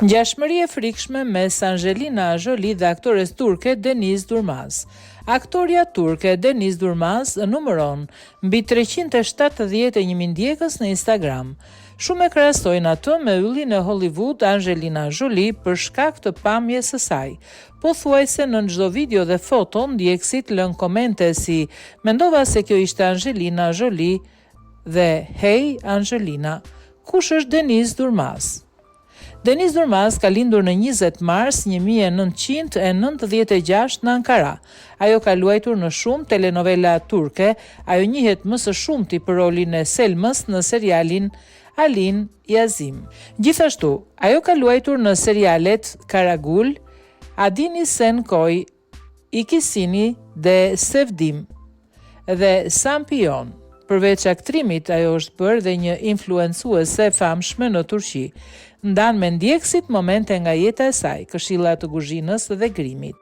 Ngjashmëri e frikshme mes Angelina Jolie dhe aktores turke Deniz Durmaz. Aktoria turke Deniz Durmaz numëron mbi 371.000 ndjekës në Instagram. Shumë e krahasojnë atë me yllin e Hollywood Angelina Jolie për shkak të pamjes së saj. Pothuajse në çdo video dhe foto ndjekësit lën komente si "Mendova se kjo ishte Angelina Jolie" dhe "Hey Angelina, kush është Deniz Durmaz?" Deniz Durmaz ka lindur në 20 mars 1996 në Ankara. Ajo ka luajtur në shumë telenovela turke, ajo njihet më së shumti për rolin e Selmës në serialin Alin Yazim. Gjithashtu, ajo ka luajtur në serialet Karagul, Adini Sen Koi, Ikisini dhe Sevdim dhe Sampion. Përveç aktrimit, ajo është bërë dhe një influencuese famshme në Turqi. Ndan me ndjekësit momente nga jeta e saj, këshilla të kuzhinës dhe grimit.